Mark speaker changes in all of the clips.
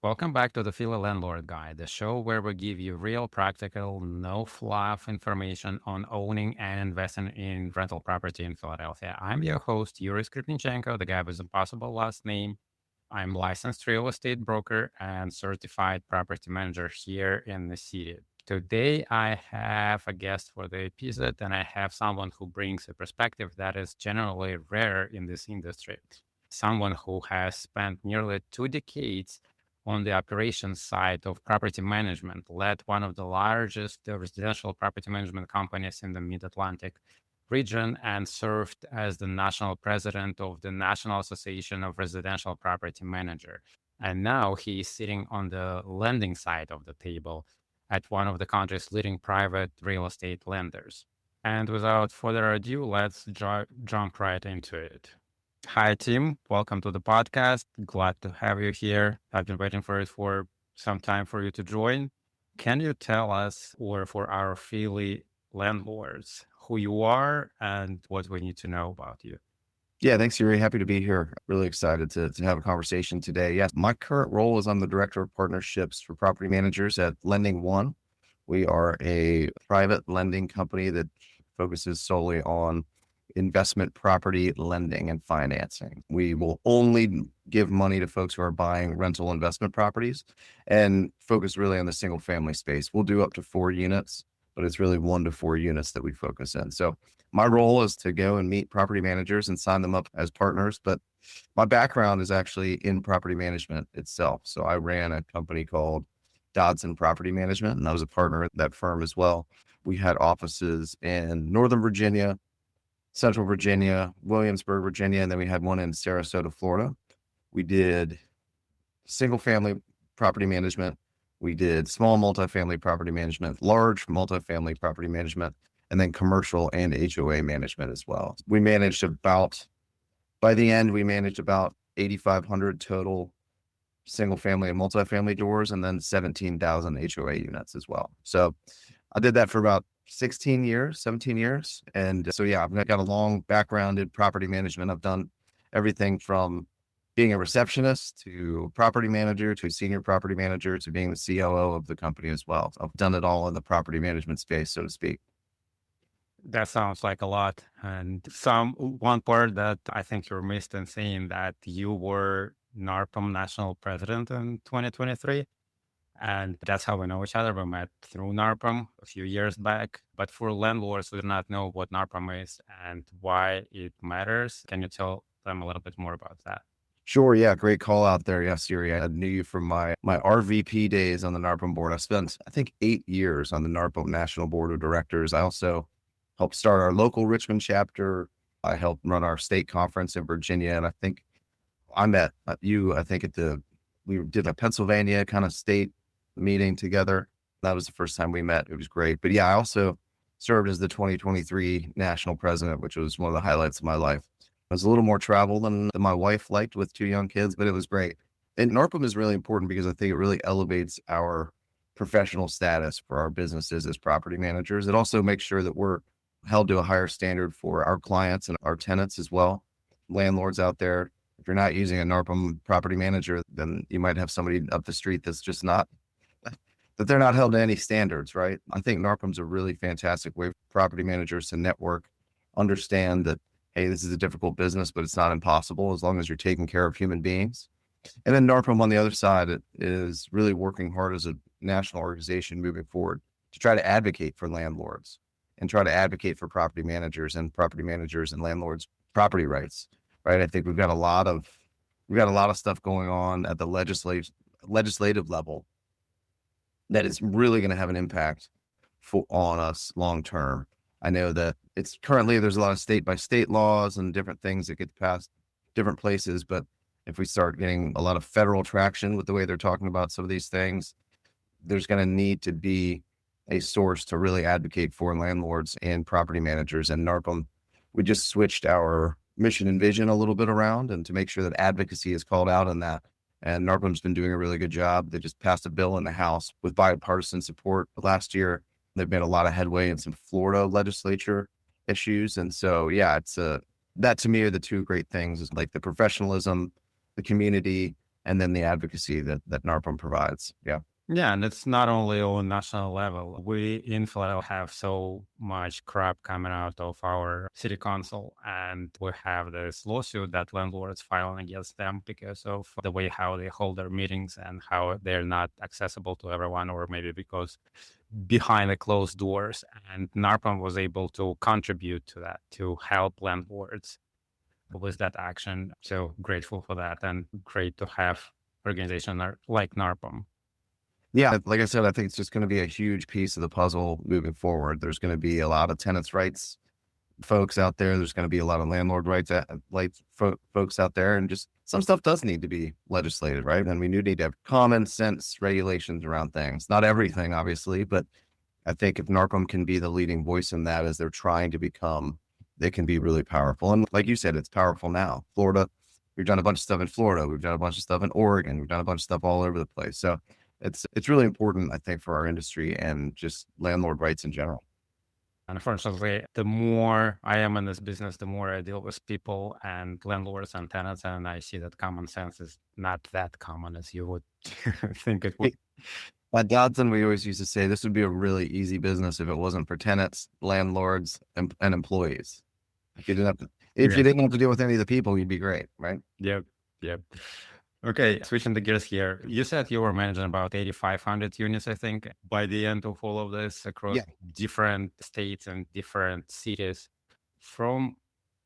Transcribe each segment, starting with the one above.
Speaker 1: Welcome back to the Philly Landlord Guide, the show where we give you real, practical, no fluff information on owning and investing in rental property in Philadelphia. I'm your host, Yuriy Skripnichenko, the guy with impossible last name. I'm licensed real estate broker and certified property manager here in the city. Today, I have a guest for the episode, and I have someone who brings a perspective that is generally rare in this industry. Someone who has spent nearly 2 decades on the operations side of property management, led one of the largest residential property management companies in the Mid-Atlantic region, and served as the national president of the National Association of Residential Property Manager. And now he is sitting on the lending side of the table at one of the country's leading private real estate lenders. And without further ado, let's jump right into it. Hi, Tim. Welcome to the podcast. Glad to have you here. I've been waiting for it for some time for you to join. Can you tell us, or for our Philly landlords, who you are and what we need to know about you?
Speaker 2: Yeah, thanks, Yuri. Happy to be here. Really excited to have a conversation today. Yes, my current role is I'm the Director of Partnerships for Property Managers at LendingOne. We are a private lending company that focuses solely on investment property lending and financing. We will only give money to folks who are buying rental investment properties and focus really on the single family space. We'll do up to 4 units, but it's really 1 to 4 units that we focus in. So my role is to go and meet property managers and sign them up as partners. But my background is actually in property management itself. So I ran a company called Dodson Property Management, and I was a partner at that firm as well. We had offices in Northern Virginia, Central Virginia, Williamsburg, Virginia, and then we had one in Sarasota, Florida. We did single family property management. We did small multifamily property management, large multifamily property management, and then commercial and HOA management as well. By the end, we managed about 8,500 total single family and multifamily doors, and then 17,000 HOA units as well. So I did that for about 17 years. And so, yeah, I've got a long background in property management. I've done everything from being a receptionist to property manager to senior property manager to being the COO of the company as well. So I've done it all in the property management space, so to speak.
Speaker 1: That sounds like a lot. And one part that I think you're missed in saying that you were NARPM national president in 2023. And that's how we know each other. We met through NARPM a few years back. But for landlords who do not know what NARPM is and why it matters, can you tell them a little bit more about that?
Speaker 2: Sure. Yeah. Great call out there. Yes, Yuri. I knew you from my RVP days on the NARPM board. I spent, I think, 8 years on the NARPM National Board of Directors. I also helped start our local Richmond chapter. I helped run our state conference in Virginia. And I think I met you, I think we did a Pennsylvania kind of state meeting together. That was the first time we met. It was great. But yeah, I also served as the 2023 national president, which was one of the highlights of my life. It was a little more travel than my wife liked with 2 young kids, but it was great. And NARPM is really important because I think it really elevates our professional status for our businesses as property managers. It also makes sure that we're held to a higher standard for our clients and our tenants as well. Landlords out there, if you're not using a NARPM property manager, then you might have somebody up the street that's just not, that they're not held to any standards, right? I think NARPM's a really fantastic way for property managers to network, understand that, hey, this is a difficult business, but it's not impossible as long as you're taking care of human beings. And then NARPM on the other side is really working hard as a national organization moving forward to try to advocate for landlords and try to advocate for property managers and landlords' property rights, right? I think we've got a lot of stuff going on at the legislative level that is really going to have an impact on us long term. I know that there's a lot of state by state laws and different things that get passed different places, but if we start getting a lot of federal traction with the way they're talking about some of these things, there's going to need to be a source to really advocate for landlords and property managers. And NARPM, we just switched our mission and vision a little bit around and to make sure that advocacy is called out in that. And NARPM's been doing a really good job. They just passed a bill in the House with bipartisan support last year. They've made a lot of headway in some Florida legislature issues. And so, yeah, that to me are the 2 great things, is like the professionalism, the community, and then the advocacy that NARPM provides. Yeah.
Speaker 1: Yeah, and it's not only on national level. We in Philadelphia have so much crap coming out of our city council, and we have this lawsuit that landlords filing against them because of the way how they hold their meetings and how they're not accessible to everyone, or maybe because behind the closed doors. And NARPM was able to contribute to that, to help landlords with that action. So grateful for that, and great to have organization like NARPM.
Speaker 2: Yeah, like I said, I think it's just going to be a huge piece of the puzzle moving forward. There's going to be a lot of tenants' rights folks out there. There's going to be a lot of landlord rights folks out there, and just some stuff does need to be legislated, right? And we do need to have common sense regulations around things. Not everything, obviously, but I think if NARPM can be the leading voice in that as they're trying to become, they can be really powerful. And like you said, it's powerful now. Florida, we've done a bunch of stuff in Florida. We've done a bunch of stuff in Oregon. We've done a bunch of stuff all over the place. So it's really important, I think, for our industry and just landlord rights in general.
Speaker 1: Unfortunately, the more I am in this business, the more I deal with people and landlords and tenants, and I see that common sense is not that common as you would think it would.
Speaker 2: At Dodson, we always used to say this would be a really easy business if it wasn't for tenants, landlords, and employees. If you didn't have to deal with any of the people, you'd be great, right?
Speaker 1: Yep. Okay, switching the gears here. You said you were managing about 8,500 units, I think, by the end of all of this across different states and different cities. From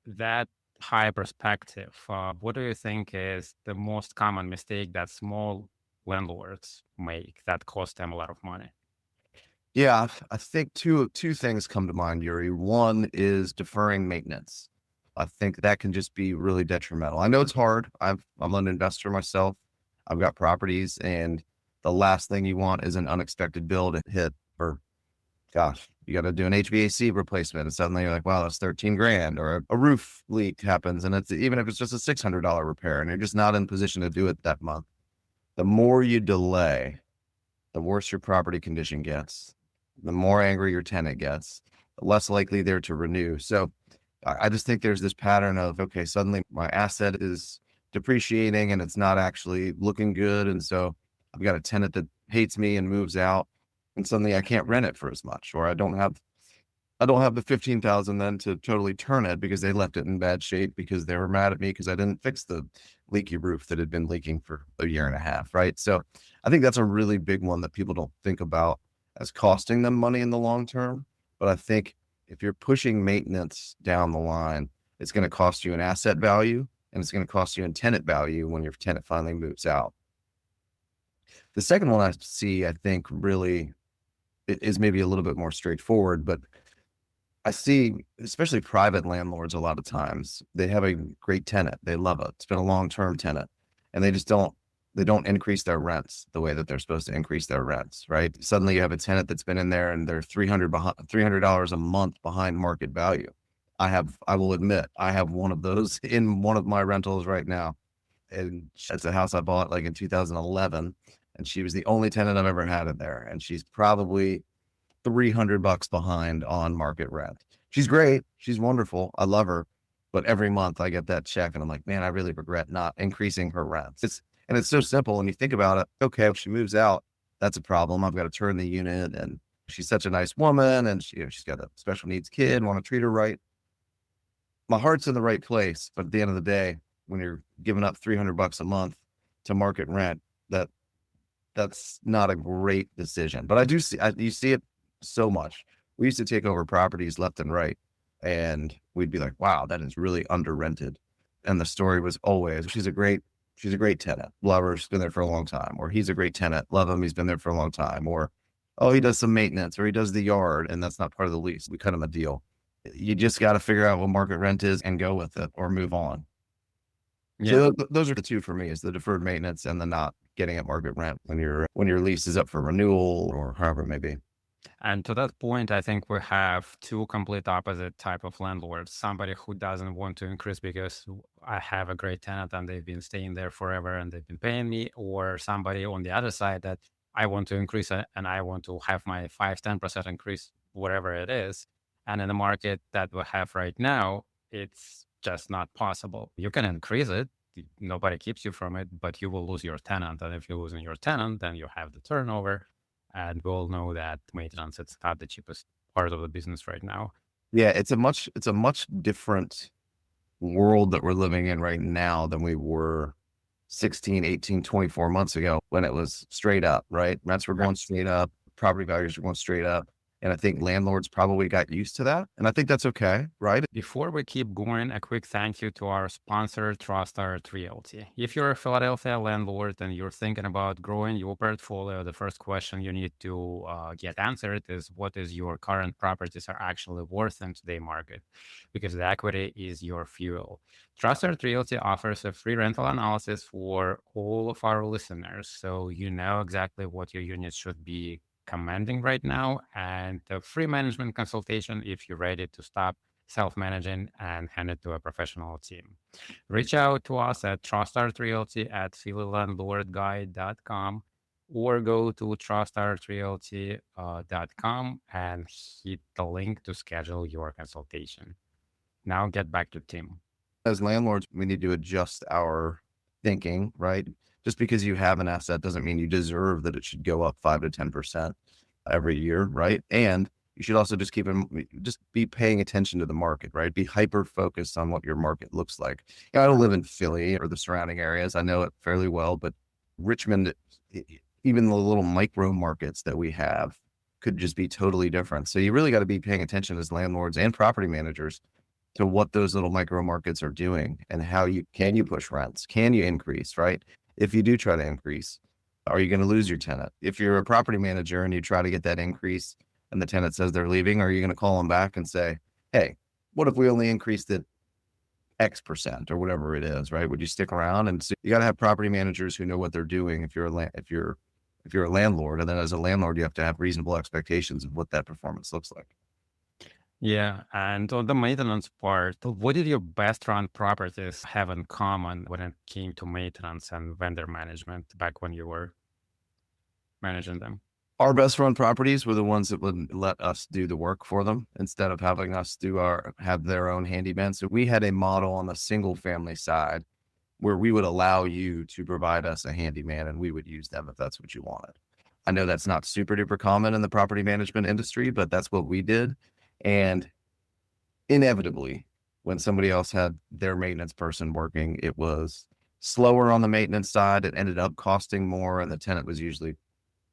Speaker 1: that high perspective, what do you think is the most common mistake that small landlords make that cost them a lot of money?
Speaker 2: Yeah, I think two things come to mind, Yuri. One is deferring maintenance. I think that can just be really detrimental. I know it's hard. I'm an investor myself. I've got properties, and the last thing you want is an unexpected bill to hit, or gosh, you got to do an HVAC replacement, and suddenly you're like, wow, that's 13 grand, or a roof leak happens, and it's even if it's just a $600 repair, and you're just not in position to do it that month. The more you delay, the worse your property condition gets, the more angry your tenant gets, the less likely they're to renew. So I just think there's this pattern of, okay, suddenly my asset is depreciating and it's not actually looking good. And so I've got a tenant that hates me and moves out, and suddenly I can't rent it for as much, or I don't have the 15,000 then to totally turn it because they left it in bad shape because they were mad at me because I didn't fix the leaky roof that had been leaking for a year and a half. Right. So I think that's a really big one that people don't think about as costing them money in the long term. But I think if you're pushing maintenance down the line, it's going to cost you an asset value, and it's going to cost you in tenant value when your tenant finally moves out. The second one I see, I think, really is maybe a little bit more straightforward, but I see, especially private landlords, a lot of times they have a great tenant. They love it. It's been a long-term tenant, and they don't increase their rents the way that they're supposed to increase their rents, right? Suddenly you have a tenant that's been in there and they're $300 a month behind market value. I will admit, I have one of those in one of my rentals right now. And it's a house I bought like in 2011, and she was the only tenant I've ever had in there. And she's probably $300 behind on market rent. She's great. She's wonderful. I love her. But every month I get that check and I'm like, man, I really regret not increasing her rents. It's so simple when you think about it. Okay, if she moves out, that's a problem. I've got to turn the unit, and she's such a nice woman, and she's got a special needs kid, want to treat her right. My heart's in the right place, but at the end of the day, when you're giving up $300 a month to market rent, that's not a great decision. But you see it so much. We used to take over properties left and right, and we'd be like, wow, that is really under rented. And the story was always, she's a great tenant. Love her. She's been there for a long time. Or he's a great tenant. Love him. He's been there for a long time. Or, oh, he does some maintenance, or he does the yard, and that's not part of the lease. We cut him a deal. You just got to figure out what market rent is and go with it, or move on. Yeah. So those are the two for me: is the deferred maintenance and the not getting at market rent when your lease is up for renewal, or however it may be.
Speaker 1: And to that point, I think we have two complete opposite type of landlords. Somebody who doesn't want to increase because I have a great tenant and they've been staying there forever and they've been paying me, or somebody on the other side that I want to increase it and I want to have my 5-10% increase, whatever it is. And in the market that we have right now, it's just not possible. You can increase it. nobody keeps you from it, but you will lose your tenant. And if you're losing your tenant, then you have the turnover. And we all know that maintenance, it's not the cheapest part of the business right now.
Speaker 2: Yeah, it's a much different world that we're living in right now than we were 16, 18, 24 months ago when it was straight up, right? Rents were going straight up, property values were going straight up. And I think landlords probably got used to that. And I think that's okay, right?
Speaker 1: Before we keep going, a quick thank you to our sponsor, TrustArt Realty. If you're a Philadelphia landlord and you're thinking about growing your portfolio, the first question you need to get answered is what is your current properties are actually worth in today's market? Because the equity is your fuel. TrustArt Realty offers a free rental analysis for all of our listeners, so you know exactly what your unit should be commanding right now, and a free management consultation if you're ready to stop self-managing and hand it to a professional team. Reach out to us at trustartrealty at phillylandlordguide.com or go to trustartrealty.com and hit the link to schedule your consultation. Now get back to Tim.
Speaker 2: As landlords, we need to adjust our thinking, right? Just because you have an asset doesn't mean you deserve that it should go up 5 to 10% every year, right? And you should also just be paying attention to the market, right? Be hyper focused on what your market looks like. I don't live in Philly or the surrounding areas. I know it fairly well, but Richmond, even the little micro markets that we have could just be totally different. So you really got to be paying attention as landlords and property managers to what those little micro markets are doing and how can you push rents? Can you increase, right? If you do try to increase, are you going to lose your tenant? If you're a property manager and you try to get that increase and the tenant says they're leaving, are you going to call them back and say, hey, what if we only increased it X% or whatever it is, right? Would you stick around? And so you got to have property managers who know what they're doing if you're a landlord. And then as a landlord, you have to have reasonable expectations of what that performance looks like.
Speaker 1: Yeah, and on the maintenance part, what did your best run properties have in common when it came to maintenance and vendor management back when you were managing them?
Speaker 2: Our best run properties were the ones that would let us do the work for them instead of having us have their own handyman. So we had a model on the single family side where we would allow you to provide us a handyman and we would use them if that's what you wanted. I know that's not super duper common in the property management industry, but that's what we did. And inevitably, when somebody else had their maintenance person working, it was slower on the maintenance side. It ended up costing more and the tenant was usually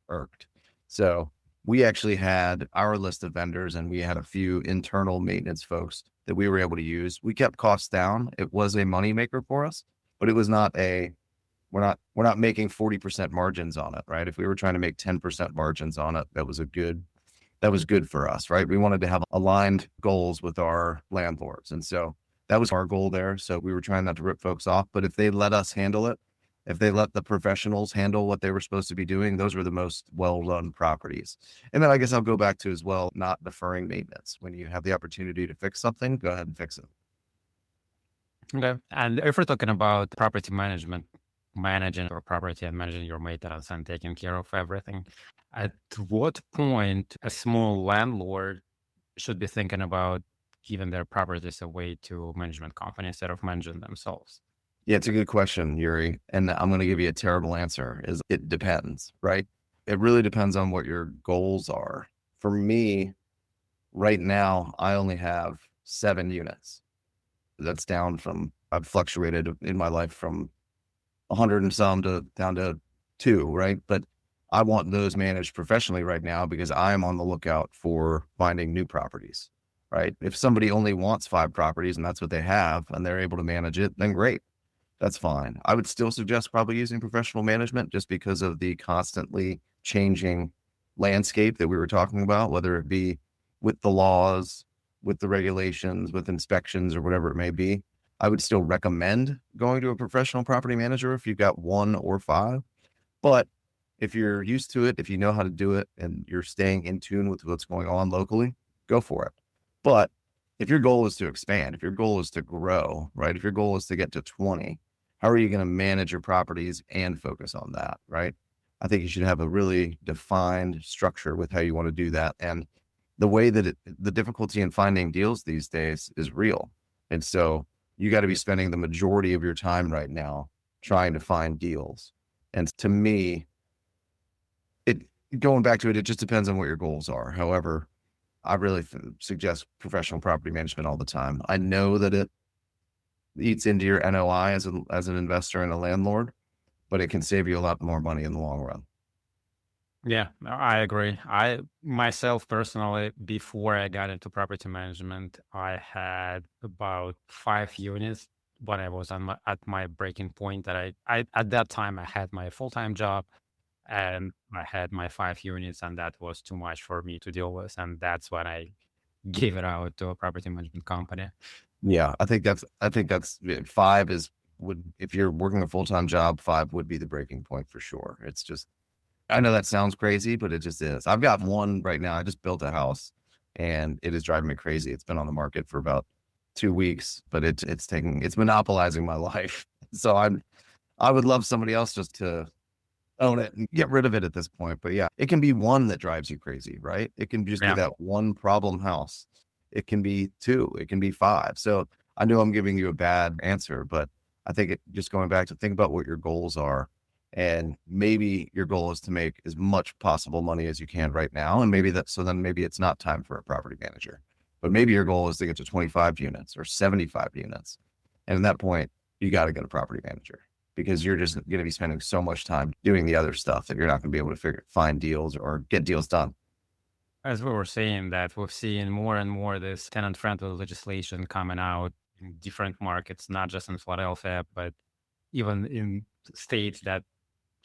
Speaker 2: irked. So we actually had our list of vendors and we had a few internal maintenance folks that we were able to use. We kept costs down. It was a moneymaker for us, but it was not we're not making 40% margins on it, right? If we were trying to make 10% margins on it, that was good for us, right? We wanted to have aligned goals with our landlords. And so that was our goal there. So we were trying not to rip folks off, but if they let us handle it, if they let the professionals handle what they were supposed to be doing, those were the most well-run properties. And then I guess I'll go back to as well, not deferring maintenance. When you have the opportunity to fix something, go ahead and fix it.
Speaker 1: Okay. And if we're talking about property management, managing your property and managing your maintenance and taking care of everything, at what point a small landlord should be thinking about giving their properties away to management company instead of managing themselves?
Speaker 2: Yeah, it's a good question, Yuri. And I'm going to give you a terrible answer is it depends, right? It really depends on what your goals are. For me, right now, I only have 7 units. That's I've fluctuated in my life from 100 and some down to 2, right? But I want those managed professionally right now because I'm on the lookout for finding new properties, right? If somebody only wants 5 properties and that's what they have and they're able to manage it, then great. That's fine. I would still suggest probably using professional management just because of the constantly changing landscape that we were talking about, whether it be with the laws, with the regulations, with inspections or whatever it may be. I would still recommend going to a professional property manager if you've got 1 or 5. But if you're used to it, if you know how to do it and you're staying in tune with what's going on locally, go for it. But if your goal is to expand, if your goal is to grow, right? If your goal is to get to 20, how are you going to manage your properties and focus on that, right? I think you should have a really defined structure with how you want to do that. And the way that the difficulty in finding deals these days is real. And so you got to be spending the majority of your time right now trying to find deals. And to me, it going back to it, it just depends on what your goals are. However, I really suggest professional property management all the time. I know that it eats into your NOI as an investor and a landlord, but it can save you a lot more money in the long run.
Speaker 1: Yeah, I agree. I myself personally, before I got into property management, I had about 5 units when I was at my breaking point. That I at that time I had my full-time job and I had my 5 units, and that was too much for me to deal with. And that's when I gave it out to a property management company.
Speaker 2: Yeah, I think that's five is would if you're working a full-time job, five would be the breaking point for sure. It's just I know that sounds crazy, but it just is. I've got one right now. I just built a house and it is driving me crazy. It's been on the market for about 2 weeks, but it's monopolizing my life. So I would love somebody else just to own it and get rid of it at this point. But yeah, it can be one that drives you crazy, right? It can just be
Speaker 1: Yeah.
Speaker 2: that one problem house. It can be two, it can be five. So I know I'm giving you a bad answer, but I think just going back to think about what your goals are. And maybe your goal is to make as much possible money as you can right now. And then maybe it's not time for a property manager, but maybe your goal is to get to 25 units or 75 units. And at that point, you got to get a property manager because you're just going to be spending so much time doing the other stuff that you're not going to be able to find deals or get deals done.
Speaker 1: As we were saying, that we've seen more and more this tenant-friendly legislation coming out in different markets, not just in Philadelphia, but even in states that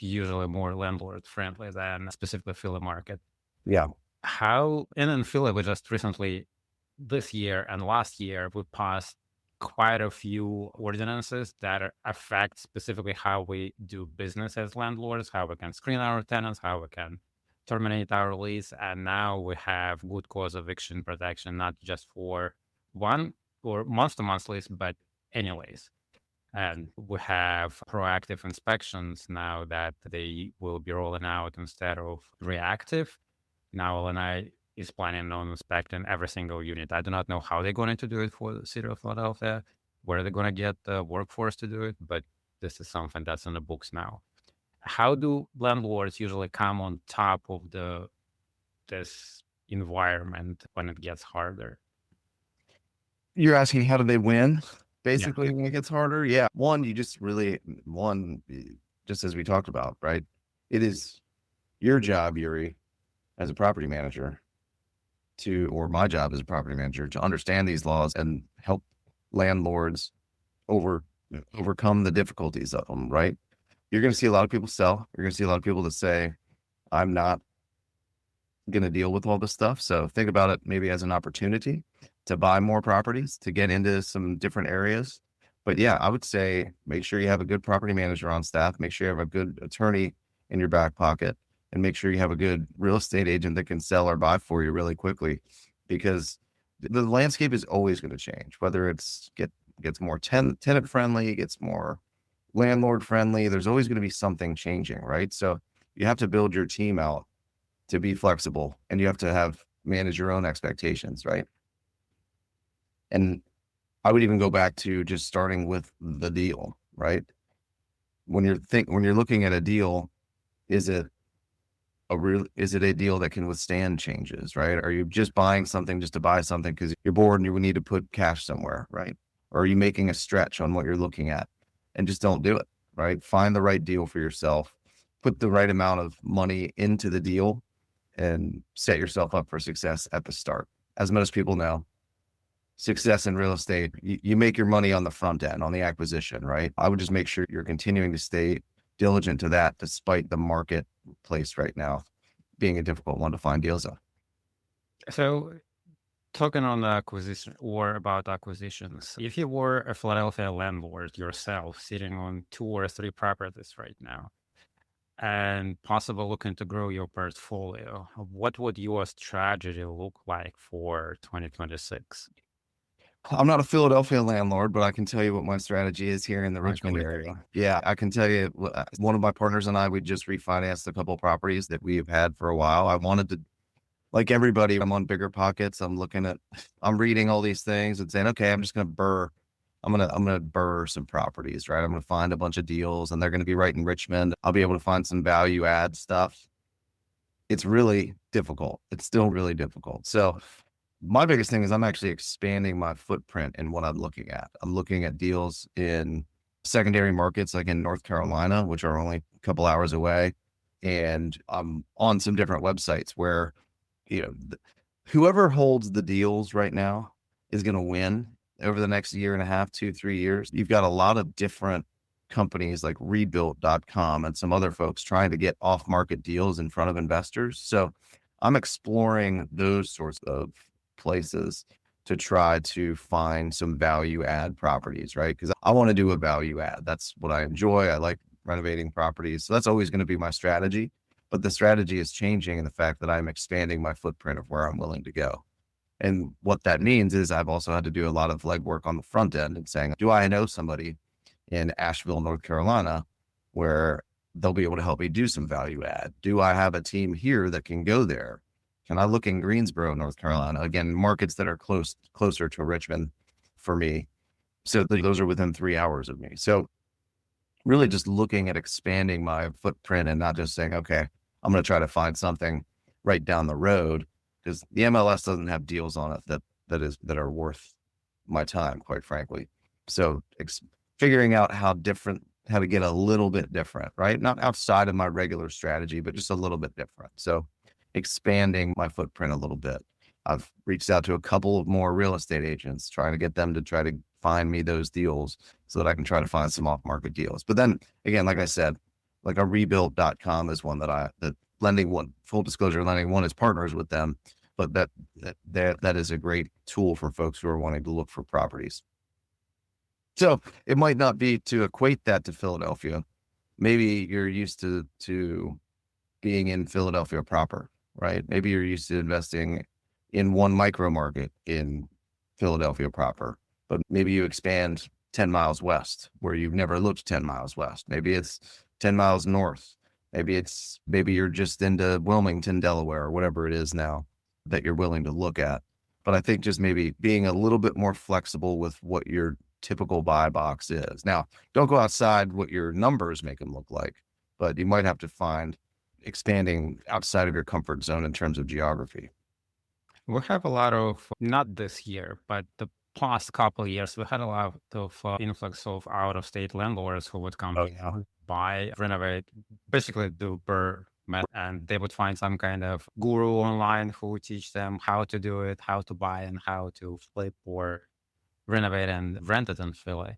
Speaker 1: usually more landlord friendly than specifically Philly market.
Speaker 2: Yeah.
Speaker 1: And in Philly, we just recently, this year and last year, we passed quite a few ordinances that affect specifically how we do business as landlords, how we can screen our tenants, how we can terminate our lease. And now we have good cause eviction protection, not just for one or month-to-month lease, but any lease. And we have proactive inspections now that they will be rolling out instead of reactive. Now, LNI is planning on inspecting every single unit. I do not know how they're going to do it for the city of Philadelphia, where they're going to get the workforce to do it, but this is something that's in the books now. How do landlords usually come on top of this environment when it gets harder?
Speaker 2: You're asking how do they win? Basically, when it gets harder, yeah. Just as we talked about, right? It is your job, Yuriy, as a property manager or my job as a property manager to understand these laws and help landlords overcome the difficulties of them, right? You're going to see a lot of people sell. You're going to see a lot of people that say, I'm not going to deal with all this stuff. So think about it maybe as an opportunity to buy more properties, to get into some different areas. But yeah, I would say make sure you have a good property manager on staff, make sure you have a good attorney in your back pocket, and make sure you have a good real estate agent that can sell or buy for you really quickly, because the landscape is always going to change, whether gets more tenant friendly, gets more landlord friendly. There's always going to be something changing, right? So you have to build your team out to be flexible, and you have to manage your own expectations, right? And I would even go back to just starting with the deal, right? When you're looking at a deal, is it a deal that can withstand changes, right? Are you just buying something just to buy something because you're bored and you need to put cash somewhere, right? Or are you making a stretch on what you're looking at? And just don't do it, right? Find the right deal for yourself, put the right amount of money into the deal, and set yourself up for success at the start. As most people know, success in real estate, you make your money on the front end, on the acquisition, right? I would just make sure you're continuing to stay diligent to that, despite the marketplace right now being a difficult one to find deals on.
Speaker 1: So talking on the acquisition or about acquisitions, if you were a Philadelphia landlord yourself sitting on 2 or 3 properties right now and possibly looking to grow your portfolio, what would your strategy look like for 2026?
Speaker 2: I'm not a Philadelphia landlord, but I can tell you what my strategy is here in the Richmond area. Yeah, I can tell you, one of my partners and I, we just refinanced a couple of properties that we have had for a while. I wanted to, like everybody, I'm on bigger pockets. I'm reading all these things and saying, okay, I'm just going to BRRRR I'm gonna burr some properties, right? I'm gonna find a bunch of deals, and they're gonna be right in Richmond. I'll be able to find some value add stuff. It's really difficult. It's still really difficult. So my biggest thing is I'm actually expanding my footprint in what I'm looking at. I'm looking at deals in secondary markets like in North Carolina, which are only a couple hours away. And I'm on some different websites where, you know, whoever holds the deals right now is going to win over the next year and a half, 2, 3 years. You've got a lot of different companies like rebuilt.com and some other folks trying to get off market deals in front of investors. So I'm exploring those sorts of places to try to find some value add properties, right? Because I want to do a value add. That's what I enjoy. I like renovating properties. So that's always going to be my strategy. But the strategy is changing in the fact that I'm expanding my footprint of where I'm willing to go. And what that means is I've also had to do a lot of legwork on the front end and saying, do I know somebody in Asheville, North Carolina, where they'll be able to help me do some value add? Do I have a team here that can go there? Can I look in Greensboro, North Carolina? Again, markets that are closer to Richmond for me. So those are within 3 hours of me. So really just looking at expanding my footprint and not just saying, okay, I'm going to try to find something right down the road, because the MLS doesn't have deals on it that are worth my time, quite frankly. So figuring out how to get a little bit different, right? Not outside of my regular strategy, but just a little bit different. So expanding my footprint a little bit. I've reached out to a couple of more real estate agents, trying to get them to try to find me those deals so that I can try to find some off market deals. But then again, like I said, like a rebuilt.com is one that LendingOne, full disclosure, LendingOne is partners with them, but that is a great tool for folks who are wanting to look for properties. So it might not be to equate that to Philadelphia. Maybe you're used to being in Philadelphia proper, right? Maybe you're used to investing in one micro market in Philadelphia proper, but maybe you expand 10 miles west where you've never looked 10 miles west. Maybe it's 10 miles north. Maybe you're just into Wilmington, Delaware, or whatever it is now that you're willing to look at. But I think just maybe being a little bit more flexible with what your typical buy box is. Now, don't go outside what your numbers make them look like, but you might have to find expanding outside of your comfort zone in terms of geography.
Speaker 1: We have a lot of, not this year, but the past couple of years, we had a lot of influx of out-of-state landlords who would come buy, renovate, basically do per met, and they would find some kind of guru online who would teach them how to do it, how to buy, and how to flip or renovate and rent it in Philly.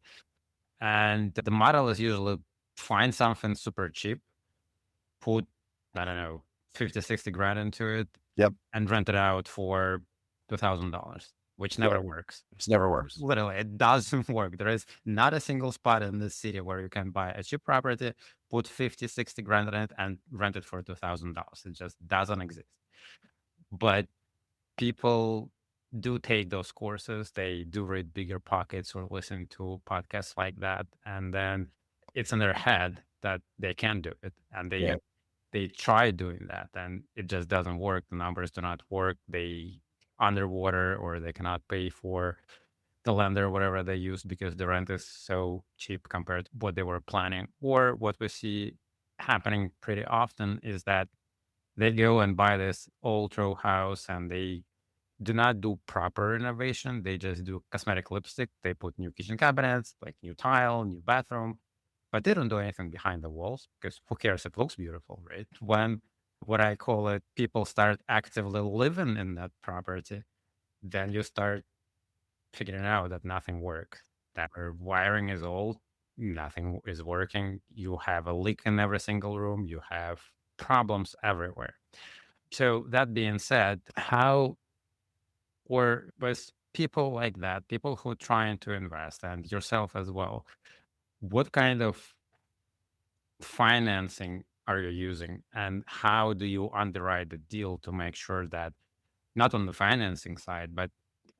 Speaker 1: And the model is usually find something super cheap, put, I don't know, 50, 60 grand into it,
Speaker 2: Yep.
Speaker 1: and rent it out for $2,000, which never works.
Speaker 2: It never works.
Speaker 1: Literally, it doesn't work. There is not a single spot in this city where you can buy a cheap property, put 50, 60 grand in it, and rent it for $2,000. It just doesn't exist. But people do take those courses. They do read Bigger Pockets or listen to podcasts like that. And then it's in their head that they can do it. And they try doing that and it just doesn't work. The numbers do not work. They underwater, or they cannot pay for the lender, whatever they use, because the rent is so cheap compared to what they were planning. Or what we see happening pretty often is that they go and buy this old row house and they do not do proper renovation. They just do cosmetic lipstick. They put new kitchen cabinets, like new tile, new bathroom, but they don't do anything behind the walls because who cares? It looks beautiful, right? When, what I call it, people start actively living in that property, then you start figuring out that nothing works. That our wiring is old, nothing is working. You have a leak in every single room. You have problems everywhere. So that being said, how, or with people like that, people who are trying to invest, and yourself as well, what kind of financing are you using, and how do you underwrite the deal to make sure that, not on the financing side, but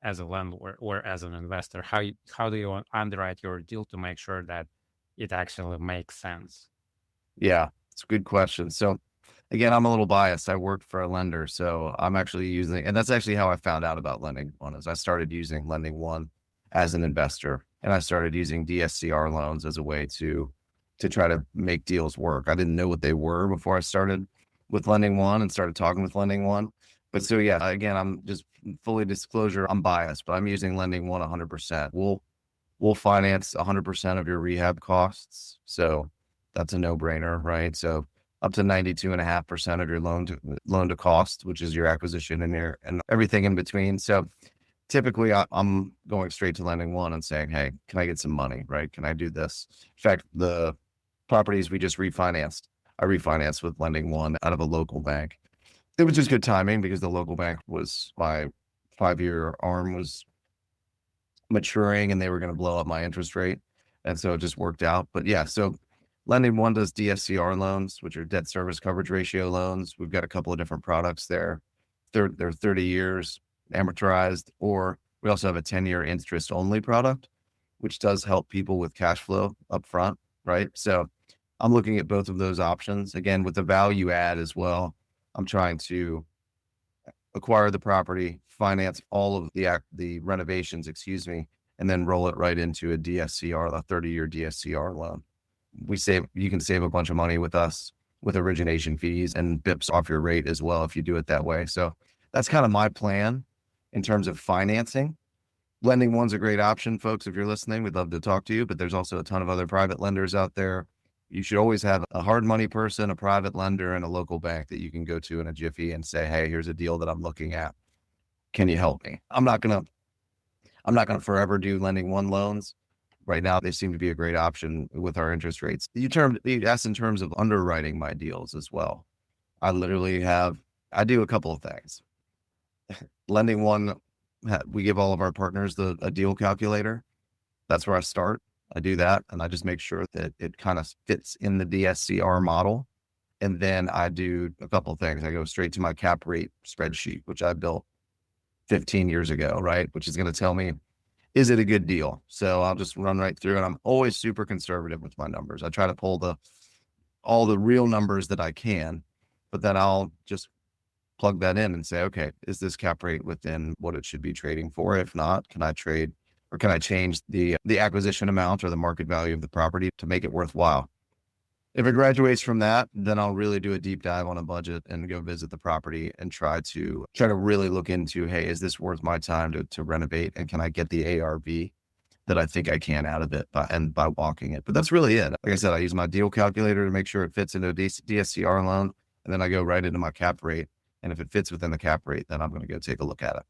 Speaker 1: as a landlord or as an investor, how do you underwrite your deal to make sure that it actually makes sense?
Speaker 2: Yeah, it's a good question. So again, I'm a little biased. I worked for a lender, so I'm actually using, and that's actually how I found out about LendingOne, is I started using LendingOne as an investor. and I started using DSCR loans as a way to try to make deals work. I didn't know what they were before I started with LendingOne and started talking with LendingOne. But so yeah, again, I'm just fully disclosure, I'm biased, but I'm using LendingOne 100%. We'll finance 100% of your rehab costs. So that's a no-brainer, right? So up to 92.5% of your loan to cost, which is your acquisition and everything in between. So typically I'm going straight to LendingOne and saying, hey, can I get some money, right? Can I do this? In fact, the properties we just refinanced, I refinanced with LendingOne out of a local bank. It was just good timing because the local bank was, my 5-year arm was maturing and they were going to blow up my interest rate. And so it just worked out. But yeah, so LendingOne does DSCR loans, which are debt service coverage ratio loans. We've got a couple of different products there. They're 30 years amortized, or we also have a 10-year interest only product, which does help people with cash flow up front, right? So I'm looking at both of those options. Again, with the value add as well, I'm trying to acquire the property, finance all of the renovations, and then roll it right into a DSCR, a 30-year DSCR loan. You can save a bunch of money with us with origination fees and bips off your rate as well if you do it that way. So that's kind of my plan in terms of financing. LendingOne's a great option, folks. If you're listening, we'd love to talk to you, but there's also a ton of other private lenders out there. You should always have a hard money person, a private lender, and a local bank that you can go to in a jiffy and say, hey, here's a deal that I'm looking at. Can you help me? I'm not going to forever do LendingOne loans. Right now, they seem to be a great option with our interest rates. You asked in terms of underwriting my deals as well. I do a couple of things. LendingOne, we give all of our partners a deal calculator. That's where I start. I do that, and I just make sure that it kind of fits in the DSCR model. And then I do a couple of things. I go straight to my cap rate spreadsheet, which I built 15 years ago, right? Which is going to tell me, is it a good deal? So I'll just run right through, and I'm always super conservative with my numbers. I try to pull all the real numbers that I can, but then I'll just plug that in and say, okay, is this cap rate within what it should be trading for? If not, can I trade, or can I change the acquisition amount or the market value of the property to make it worthwhile? If it graduates from that, then I'll really do a deep dive on a budget and go visit the property and try to really look into, hey, is this worth my time to renovate? And can I get the ARV that I think I can out of it by walking it? But that's really it. Like I said, I use my deal calculator to make sure it fits into a DSCR loan. And then I go right into my cap rate. And if it fits within the cap rate, then I'm going to go take a look at it.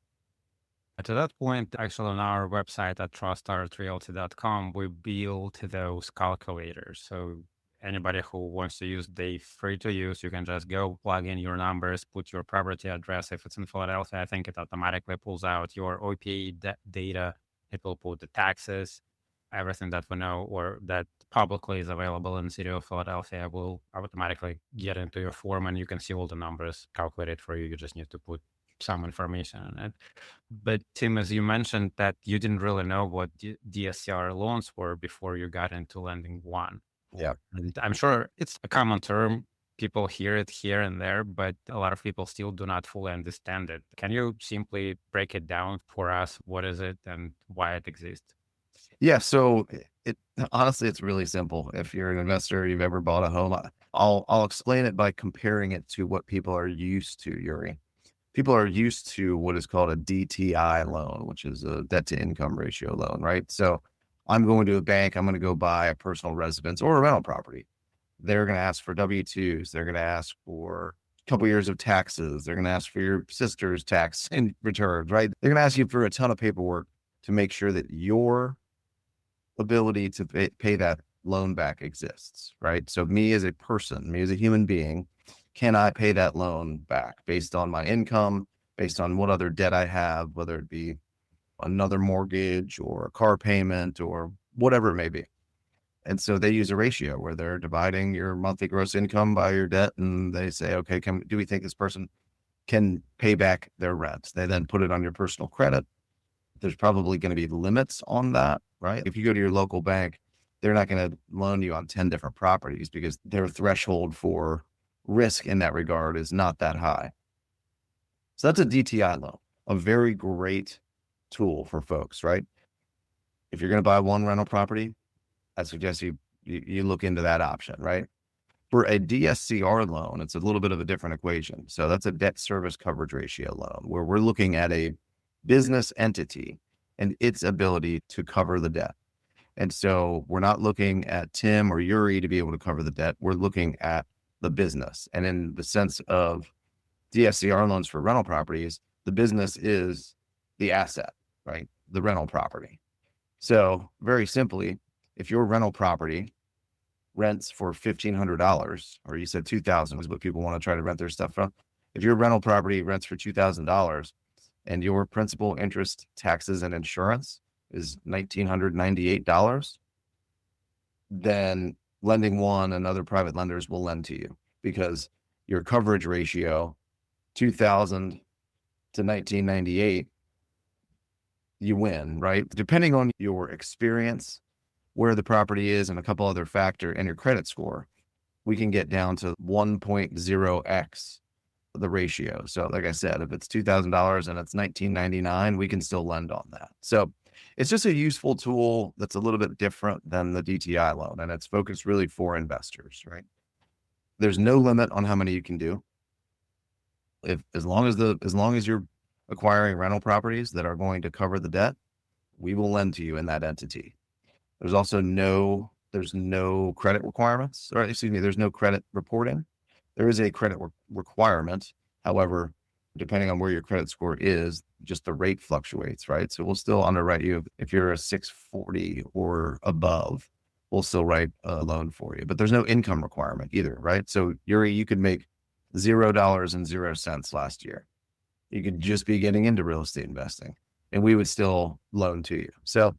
Speaker 1: To that point, actually on our website at trustartrealty.com, we build those calculators. So anybody who wants to use, they free to use. You can just go plug in your numbers, put your property address. If it's in Philadelphia, I think it automatically pulls out your OPA data. It will put the taxes, everything that we know or that publicly is available in the city of Philadelphia will automatically get into your form, and you can see all the numbers calculated for you. You just need to put some information on it. But Tim, as you mentioned that you didn't really know what DSCR loans were before you got into LendingOne.
Speaker 2: Yeah.
Speaker 1: And I'm sure it's a common term. People hear it here and there, but a lot of people still do not fully understand it. Can you simply break it down for us? What is it and why it exists?
Speaker 2: Yeah. So honestly, it's really simple. If you're an investor, you've ever bought a home, I'll explain it by comparing it to what people are used to, Yuri. People are used to what is called a DTI loan, which is a debt to income ratio loan, right? So I'm going to a bank, I'm going to go buy a personal residence or a rental property. They're going to ask for W-2s. They're going to ask for a couple years of taxes. They're going to ask for your sister's tax and returns, right? They're going to ask you for a ton of paperwork to make sure that your ability to pay that loan back exists, right? So me as a person, me as a human being, can I pay that loan back based on my income, based on what other debt I have, whether it be another mortgage or a car payment or whatever it may be. And so they use a ratio where they're dividing your monthly gross income by your debt. And they say, okay, do we think this person can pay back their rent? They then put it on your personal credit. There's probably going to be limits on that, right? If you go to your local bank, they're not going to loan you on 10 different properties because their threshold for risk in that regard is not that high. So that's a DTI loan, a very great tool for folks, right? If you're going to buy one rental property, I suggest you look into that option, right? For a DSCR loan, it's a little bit of a different equation. So that's a debt service coverage ratio loan where we're looking at a business entity and its ability to cover the debt. And so we're not looking at Tim or Yuriy to be able to cover the debt. We're looking at the business. And in the sense of DSCR loans for rental properties, the business is the asset, right? The rental property. So very simply, if your rental property rents for $1,500, or you said $2,000 is what people want to try to rent their stuff from. If your rental property rents for $2,000 and your principal, interest, taxes, and insurance is $1,998, then LendingOne and other private lenders will lend to you because your coverage ratio, 2,000 to 1998, you win, right? Depending on your experience, where the property is, and a couple other factors, and your credit score, we can get down to 1.0x the ratio. So like I said, if it's $2,000 and it's $1,999, we can still lend on that. So it's just a useful tool that's a little bit different than the DTI loan, and it's focused really for investors, right? There's no limit on how many you can do. As long as you're acquiring rental properties that are going to cover the debt, we will lend to you in that entity. There's also there's no credit requirements, or excuse me, there's no credit reporting. There is a credit requirement. However, depending on where your credit score is, just the rate fluctuates, right? So we'll still underwrite you if you're a 640 or above. We'll still write a loan for you, but there's no income requirement either, right? So Yuriy, you could make $0 last year. You could just be getting into real estate investing, and we would still loan to you. So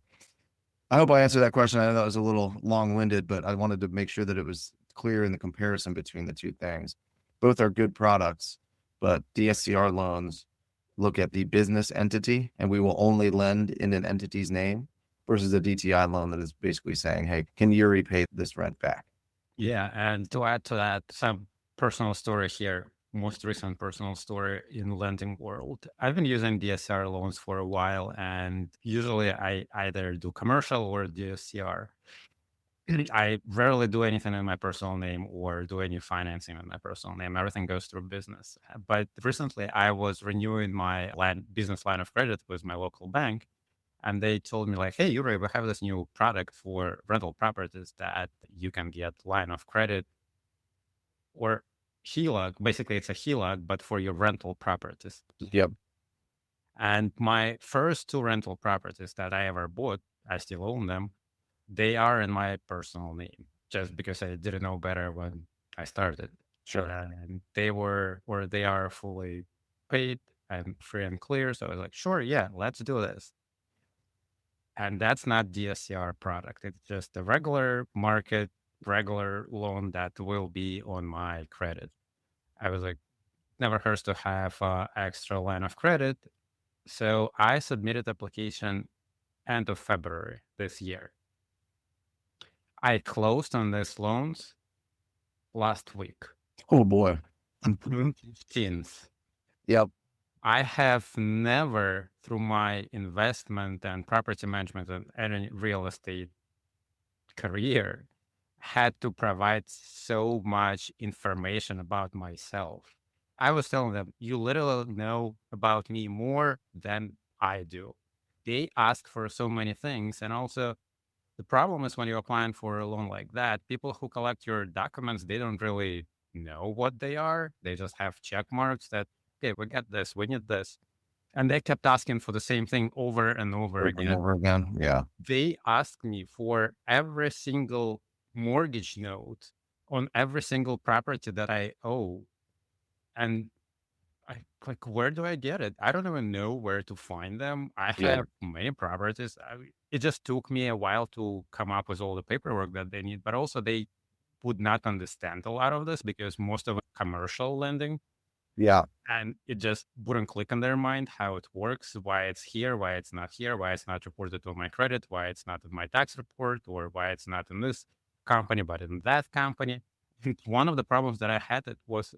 Speaker 2: I hope I answered that question. I know that was a little long-winded, but I wanted to make sure that it was clear in the comparison between the two things. Both are good products, but DSCR loans look at the business entity, and we will only lend in an entity's name, versus a DTI loan that is basically saying, hey, can Yuriy pay this rent back?
Speaker 1: Yeah. And to add to that, some personal story here, most recent personal story in lending world. I've been using DSCR loans for a while, and usually I either do commercial or DSCR. I rarely do anything in my personal name or do any financing in my personal name. Everything goes through business. But recently I was renewing my business line of credit with my local bank. And they told me like, hey, Yuriy, we have this new product for rental properties that you can get line of credit or HELOC. Basically, it's a HELOC, but for your rental properties.
Speaker 2: Yep.
Speaker 1: And my first two rental properties that I ever bought, I still own them. They are in my personal name just because I didn't know better when I started.
Speaker 2: Sure.
Speaker 1: And they are fully paid and free and clear. So I was like, sure, yeah, let's do this. And that's not DSCR product. It's just a regular market, regular loan that will be on my credit. I was like, never hurts to have extra line of credit. So I submitted application end of February this year. I closed on these loans last week.
Speaker 2: Oh boy.
Speaker 1: Since.
Speaker 2: Yep.
Speaker 1: I have never, through my investment and property management and any real estate career, had to provide so much information about myself. I was telling them, you literally know about me more than I do. They ask for so many things. And also, the problem is when you're applying for a loan like that, people who collect your documents, they don't really know what they are. They just have check marks that, okay, we got this, we need this. And they kept asking for the same thing over and over again.
Speaker 2: Over again. Yeah.
Speaker 1: They asked me for every single mortgage note on every single property that I owe. And I like, where do I get it? I don't even know where to find them. I have many properties. It just took me a while to come up with all the paperwork that they need, but also they would not understand a lot of this because most of it commercial lending.
Speaker 2: Yeah.
Speaker 1: And it just wouldn't click in their mind how it works, why it's here, why it's not here, why it's not reported on my credit, why it's not in my tax report, or why it's not in this company, but in that company. One of the problems that I had was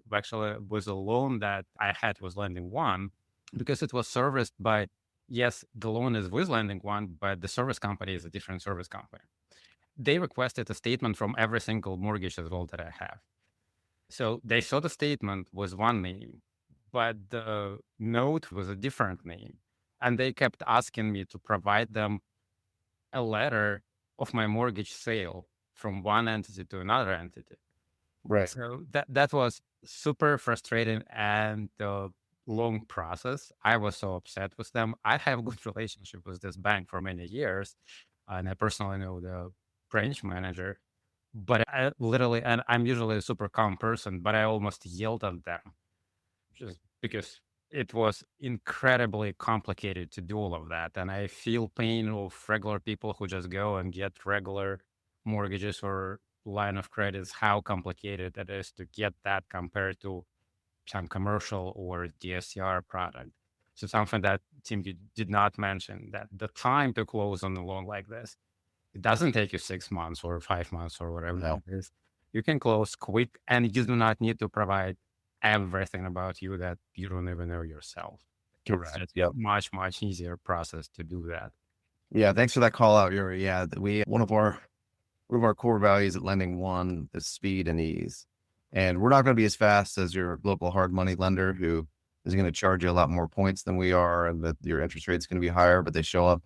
Speaker 1: a loan that I had was LendingOne because it was serviced by yes, the loan is with LendingOne, but the service company is a different service company. They requested a statement from every single mortgage as well that I have. So they saw the statement was one name, but the note was a different name. And they kept asking me to provide them a letter of my mortgage sale from one entity to another entity.
Speaker 2: Right.
Speaker 1: So that was super frustrating and a long process. I was so upset with them. I have a good relationship with this bank for many years, and I personally know the branch manager. But I literally, and I'm usually a super calm person, but I almost yelled at them just because it was incredibly complicated to do all of that. And I feel pain of regular people who just go and get regular mortgages or line of credits, how complicated it is to get that compared to some commercial or DSCR product. So something that Tim, you did not mention, that the time to close on a loan like this, it doesn't take you 6 months or 5 months or whatever
Speaker 2: No.
Speaker 1: it is. You can close quick and you do not need to provide everything about you that you don't even know yourself. It's
Speaker 2: Correct.
Speaker 1: just
Speaker 2: Yep.
Speaker 1: much easier process to do that.
Speaker 2: Yeah. Thanks for that call out, Yuri. Yeah. One of our core values at LendingOne is speed and ease. And we're not going to be as fast as your local hard money lender who is going to charge you a lot more points than we are, and that your interest rate's going to be higher, but they show up.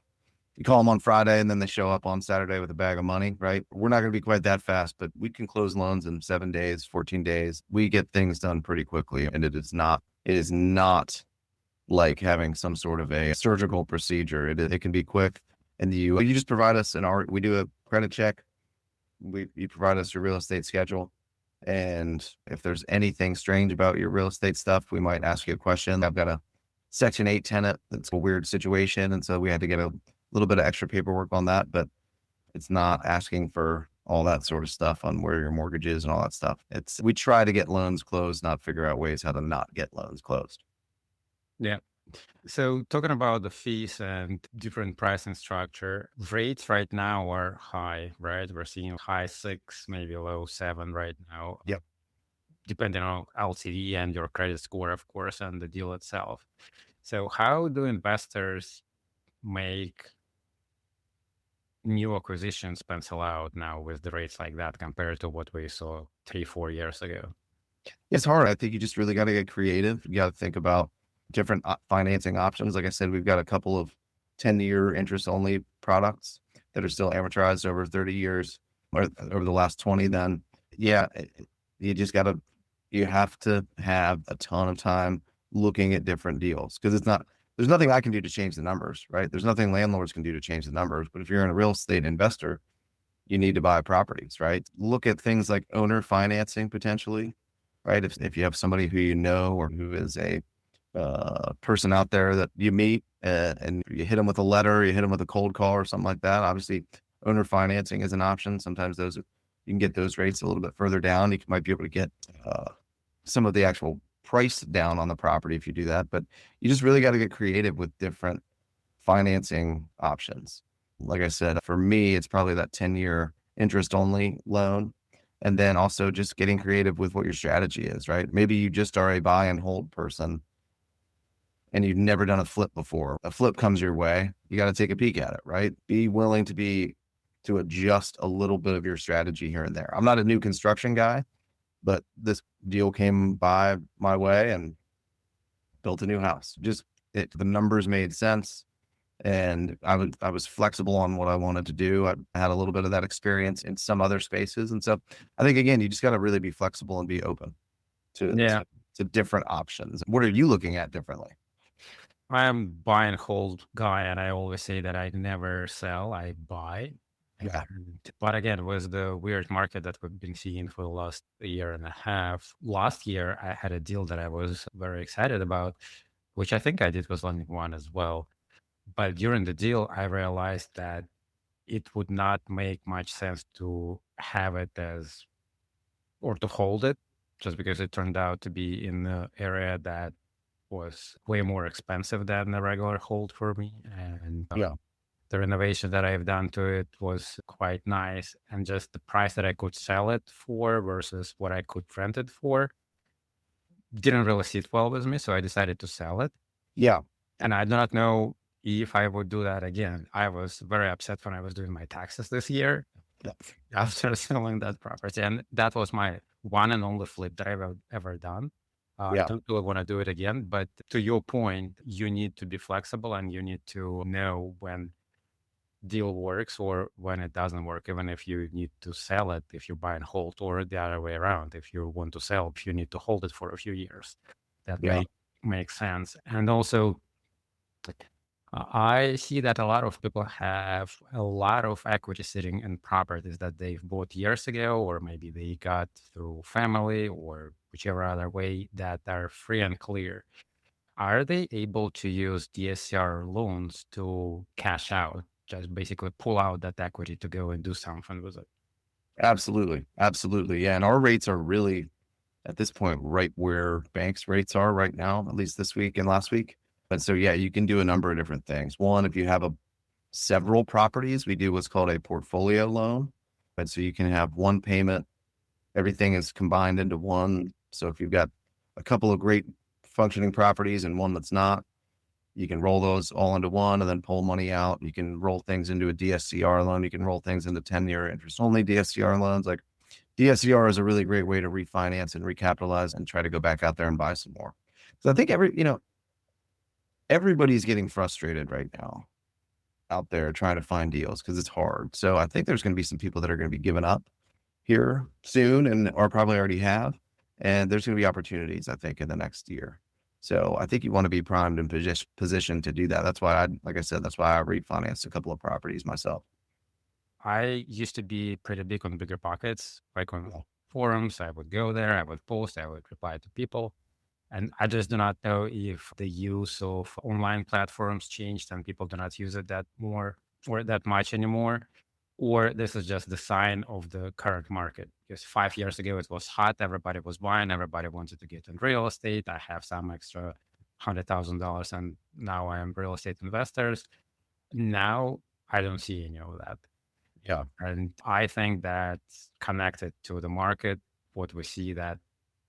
Speaker 2: You call them on Friday and then they show up on Saturday with a bag of money, right? We're not going to be quite that fast, but we can close loans in 7 days, 14 days. We get things done pretty quickly, and it is not like having some sort of a surgical procedure. It can be quick, and you just provide us we do a credit check. You provide us your real estate schedule. And if there's anything strange about your real estate stuff, we might ask you a question. I've got a Section 8 tenant that's a weird situation, and so we had to get a little bit of extra paperwork on that, but it's not asking for all that sort of stuff on where your mortgage is and all that stuff. We try to get loans closed, not figure out ways how to not get loans closed.
Speaker 1: Yeah. So talking about the fees and different pricing structure, rates right now are high, right? We're seeing high 6, maybe low 7 right now.
Speaker 2: Yep.
Speaker 1: Depending on LTV and your credit score, of course, and the deal itself. So how do investors make new acquisitions pencil out now with the rates like that compared to what we saw 3-4 years ago?
Speaker 2: It's hard. I think you just really got to get creative. You got to think about different financing options. Like I said, we've got a couple of 10-year interest only products that are still amortized over 30 years or over the last 20. Then, yeah, you have to have a ton of time looking at different deals, because there's nothing I can do to change the numbers, right? There's nothing landlords can do to change the numbers. But if you're a real estate investor, you need to buy properties, right? Look at things like owner financing potentially, right? If you have somebody who you know or who is a person out there that you meet and you hit them with a letter, you hit them with a cold call or something like that. Obviously, owner financing is an option. Sometimes you can get those rates a little bit further down. You might be able to get some of the actual price down on the property if you do that. But you just really got to get creative with different financing options. Like I said, for me, it's probably that 10-year interest only loan. And then also just getting creative with what your strategy is, right? Maybe you just are a buy and hold person and you've never done a flip before. A flip comes your way, you got to take a peek at it, right? Be willing to adjust a little bit of your strategy here and there. I'm not a new construction guy, but this deal came by my way and built a new house. The numbers made sense. And I was flexible on what I wanted to do. I had a little bit of that experience in some other spaces. And so I think, again, you just got to really be flexible and be open to different options. What are you looking at differently?
Speaker 1: I am buy and hold guy, and I always say that I never sell, I buy.
Speaker 2: Yeah.
Speaker 1: But again, with the weird market that we've been seeing for the last year and a half, last year I had a deal that I was very excited about, which I think I did with LendingOne as well. But during the deal, I realized that it would not make much sense to have it or to hold it, just because it turned out to be in the area that was way more expensive than the regular hold for me. And the renovation that I've done to it was quite nice. And just the price that I could sell it for versus what I could rent it for didn't really sit well with me. So I decided to sell it.
Speaker 2: Yeah.
Speaker 1: And I do not know if I would do that again. I was very upset when I was doing my taxes this year
Speaker 2: Yeah.
Speaker 1: after selling that property. And that was my one and only flip that I've ever done. I
Speaker 2: Yeah.
Speaker 1: don't really want to do it again. But to your point, you need to be flexible and you need to know when deal works or when it doesn't work, even if you need to sell it, if you buy and hold, or the other way around. If you want to sell, if you need to hold it for a few years, that
Speaker 2: Yeah.
Speaker 1: makes sense. And also, I see that a lot of people have a lot of equity sitting in properties that they've bought years ago, or maybe they got through family or whichever other way that are free and clear. Are they able to use DSCR loans to cash out, just basically pull out that equity to go and do something with it?
Speaker 2: Absolutely. Absolutely. Yeah. And our rates are really at this point right where banks rates are right now, at least this week and last week. But so yeah, you can do a number of different things. One, if you have several properties, we do what's called a portfolio loan. But so you can have one payment, everything is combined into one. So if you've got a couple of great functioning properties and one that's not, you can roll those all into one and then pull money out. You can roll things into a DSCR loan. You can roll things into 10-year interest only DSCR loans. Like DSCR is a really great way to refinance and recapitalize and try to go back out there and buy some more. So I think everybody's getting frustrated right now out there trying to find deals because it's hard. So I think there's going to be some people that are going to be giving up here soon and or probably already have. And there's going to be opportunities, I think, in the next year. So I think you want to be primed and positioned to do that. That's why like I said, that's why I refinanced a couple of properties myself.
Speaker 1: I used to be pretty big on bigger pockets, like on
Speaker 2: Yeah.
Speaker 1: forums. I would go there, I would post, I would reply to people. And I just do not know if the use of online platforms changed and people do not use it that more or that much anymore, or this is just the sign of the current market. Because 5 years ago it was hot, everybody was buying, everybody wanted to get in real estate. I have some extra $100,000 and now I am real estate investors. Now I don't see any of that.
Speaker 2: Yeah.
Speaker 1: And I think that's connected to the market. What we see that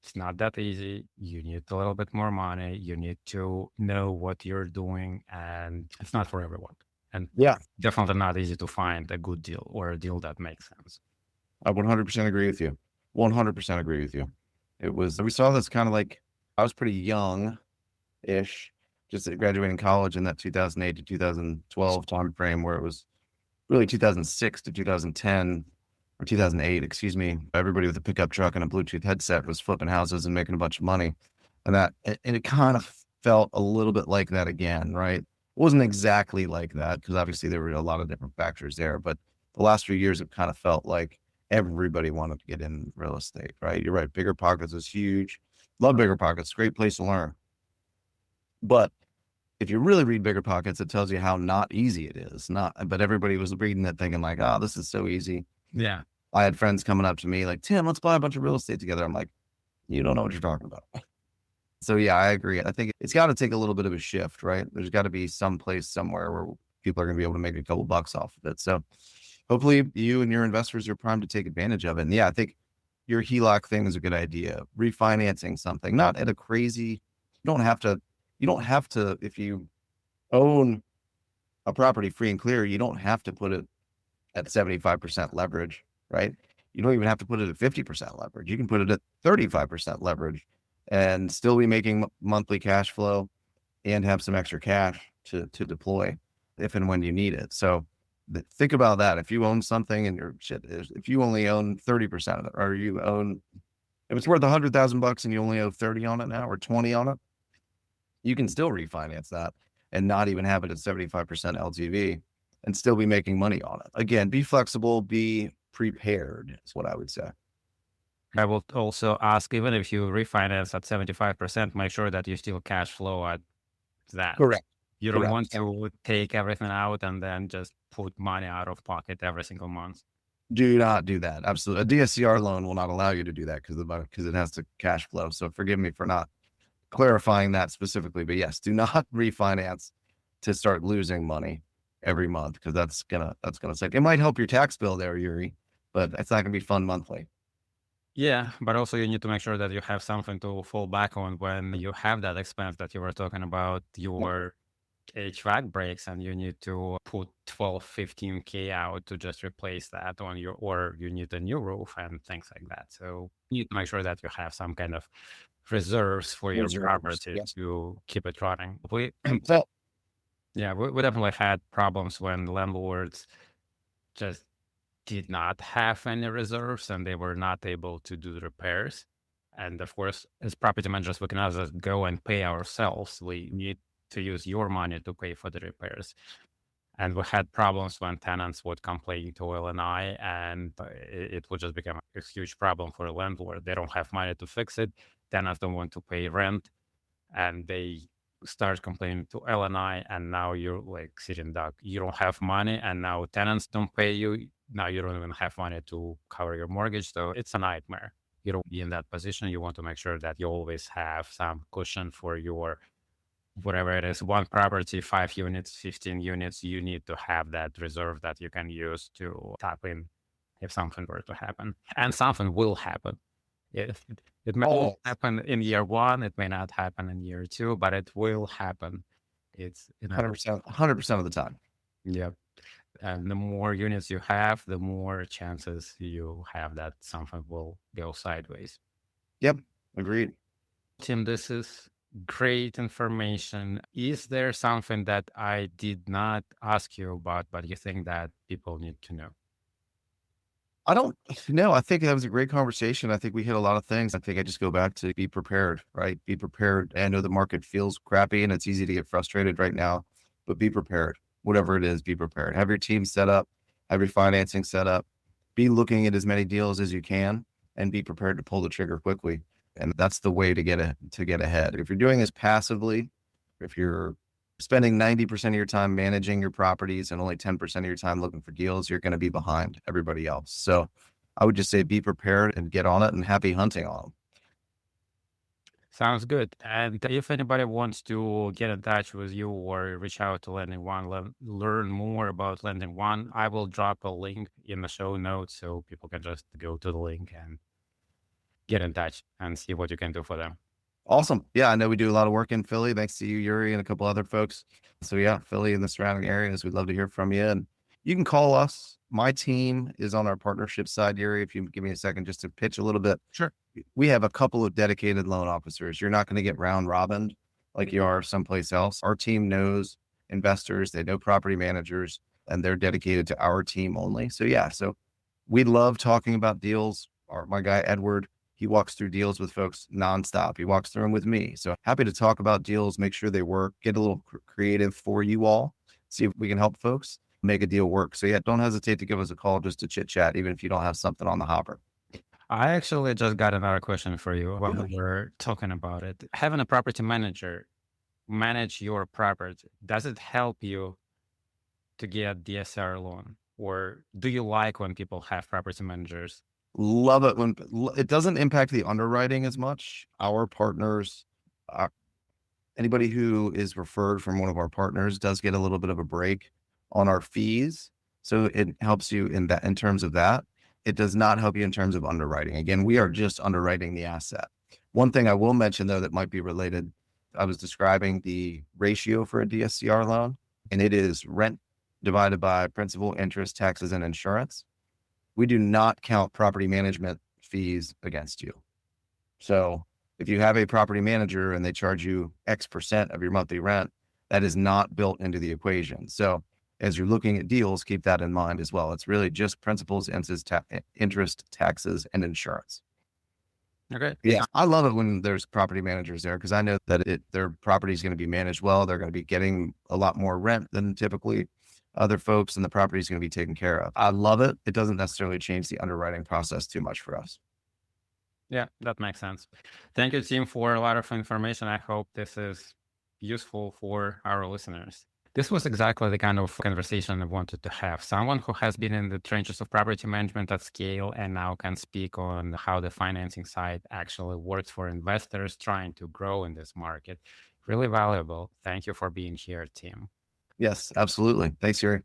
Speaker 1: it's not that easy. You need a little bit more money. You need to know what you're doing, and it's not for everyone. And
Speaker 2: Yeah.
Speaker 1: definitely not easy to find a good deal or a deal that makes sense.
Speaker 2: I 100% agree with you. 100% agree with you. We saw this kind of like, I was pretty young ish, just graduating college in that 2008 to 2012 timeframe where it was really 2006 to 2010 or 2008, excuse me. Everybody with a pickup truck and a Bluetooth headset was flipping houses and making a bunch of money. And it kind of felt a little bit like that again, right? It wasn't exactly like that because obviously there were a lot of different factors there, but the last few years, it kind of felt like everybody wanted to get in real estate, right? You're right. Bigger Pockets is huge. Love Bigger Pockets. Great place to learn. But if you really read Bigger Pockets, it tells you how not easy it is. But everybody was reading that thinking like, oh, this is so easy.
Speaker 1: Yeah.
Speaker 2: I had friends coming up to me like, Tim, let's buy a bunch of real estate together. I'm like, you don't know what you're talking about. So yeah, I agree. I think it's got to take a little bit of a shift, right? There's got to be some place somewhere where people are going to be able to make a couple bucks off of it. So hopefully you and your investors are primed to take advantage of it. And yeah, I think your HELOC thing is a good idea. Refinancing something, not at a crazy, you don't have to, if you own a property free and clear, you don't have to put it at 75% leverage, right? You don't even have to put it at 50% leverage. You can put it at 35% leverage and still be making monthly cash flow and have some extra cash to deploy if and when you need it. So think about that. If you own something and if you only own 30% of it, or if it's worth $100,000 and you only owe 30 on it now or 20 on it, you can still refinance that and not even have it at 75% LTV and still be making money on it. Again, be flexible, be prepared is what I would say.
Speaker 1: I will also ask, even if you refinance at 75%, make sure that you still cash flow at that.
Speaker 2: Correct.
Speaker 1: You don't want to take everything out and then just put money out of pocket every single month.
Speaker 2: Do not do that. Absolutely. A DSCR loan will not allow you to do that because it has to cash flow. So forgive me for not clarifying that specifically, but yes, do not refinance to start losing money every month because that's gonna suck. It might help your tax bill there, Yuri, but it's not gonna be fun monthly.
Speaker 1: Yeah, but also you need to make sure that you have something to fall back on when you have that expense that you were talking about. Your HVAC breaks and you need to put 12, 15K out to just replace that on your, or you need a new roof and things like that. So you need to make sure that you have some kind of reserves for your
Speaker 2: Reserves.
Speaker 1: property
Speaker 2: Yes.
Speaker 1: to keep it running.
Speaker 2: So
Speaker 1: Yeah, we definitely had problems when landlords just did not have any reserves and they were not able to do the repairs. And of course, as property managers, we cannot just go and pay ourselves. We need to use your money to pay for the repairs. And we had problems when tenants would complain to LNI, and it would just become a huge problem for a landlord. They don't have money to fix it. Tenants don't want to pay rent, and they start complaining to LNI, and now you're like sitting duck. You don't have money, and now tenants don't pay you. Now you don't even have money to cover your mortgage. So it's a nightmare. You don't be in that position. You want to make sure that you always have some cushion for your whatever it is, one property, 5 units, 15 units. You need to have that reserve that you can use to tap in if something were to happen. And something will happen. It may
Speaker 2: oh,
Speaker 1: happen in year one, it may not happen in year two, but it will happen. It's
Speaker 2: 100% of the time.
Speaker 1: yeah. And the more units you have, the more chances you have that something will go sideways.
Speaker 2: Yep. Agreed.
Speaker 1: Tim, this is great information. Is there something that I did not ask you about, but you think that people need to know?
Speaker 2: I don't know. I think that was a great conversation. I think we hit a lot of things. I think I just go back to be prepared, right? Be prepared. I know the market feels crappy and it's easy to get frustrated right now, but be prepared. Whatever it is, be prepared. Have your team set up, have your financing set up, be looking at as many deals as you can and be prepared to pull the trigger quickly. And that's the way to get ahead. If you're doing this passively, if you're spending 90% of your time managing your properties and only 10% of your time looking for deals, you're going to be behind everybody else. So I would just say be prepared and get on it and happy hunting on them.
Speaker 1: Sounds good. And if anybody wants to get in touch with you or reach out to LendingOne, learn more about LendingOne, I will drop a link in the show notes so people can just go to the link and get in touch and see what you can do for them.
Speaker 2: Awesome. Yeah, I know we do a lot of work in Philly. Thanks to you, Yuri, and a couple other folks. So yeah, Philly and the surrounding areas, we'd love to hear from you. And you can call us. My team is on our partnership side, Yuri. If you give me a second just to pitch a little bit.
Speaker 1: Sure.
Speaker 2: We have a couple of dedicated loan officers. You're not going to get round robined like you are someplace else. Our team knows investors, they know property managers, and they're dedicated to our team only. So yeah, so we love talking about deals. My guy, Edward, he walks through deals with folks nonstop. He walks through them with me. So happy to talk about deals, make sure they work, get a little creative for you all, see if we can help folks make a deal work. So yeah, don't hesitate to give us a call just to chit chat, even if you don't have something on the hopper.
Speaker 1: I actually just got another question for you while we were talking about it. Having a property manager manage your property, does it help you to get DSCR loan? Or do you like when people have property managers?
Speaker 2: Love it when it doesn't impact the underwriting as much. Our partners, anybody who is referred from one of our partners does get a little bit of a break on our fees. So it helps you in terms of that. It does not help you in terms of underwriting. Again, we are just underwriting the asset. One thing I will mention though, that might be related. I was describing the ratio for a DSCR loan, and it is rent divided by principal, interest, taxes, and insurance. We do not count property management fees against you. So if you have a property manager and they charge you X% of your monthly rent, that is not built into the equation. So as you're looking at deals, keep that in mind as well. It's really just principals, interest, taxes, and insurance.
Speaker 1: Okay.
Speaker 2: Yeah, I love it when there's property managers there because I know that their property is going to be managed well. They're going to be getting a lot more rent than typically other folks, and the property is going to be taken care of. I love it. It doesn't necessarily change the underwriting process too much for us.
Speaker 1: Yeah, that makes sense. Thank you, Tim, for a lot of information. I hope this is useful for our listeners. This was exactly the kind of conversation I wanted to have. Someone who has been in the trenches of property management at scale and now can speak on how the financing side actually works for investors trying to grow in this market. Really valuable. Thank you for being here, Tim.
Speaker 2: Yes, absolutely. Thanks, Yuri.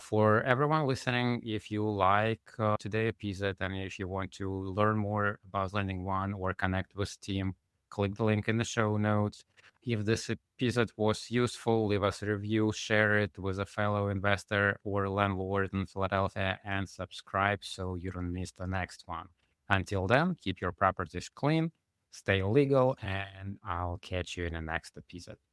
Speaker 1: For everyone listening, if you like today's episode and if you want to learn more about LendingOne or connect with Tim, click the link in the show notes. If this episode was useful, leave us a review, share it with a fellow investor or landlord in Philadelphia, and subscribe so you don't miss the next one. Until then, keep your properties clean, stay legal, and I'll catch you in the next episode.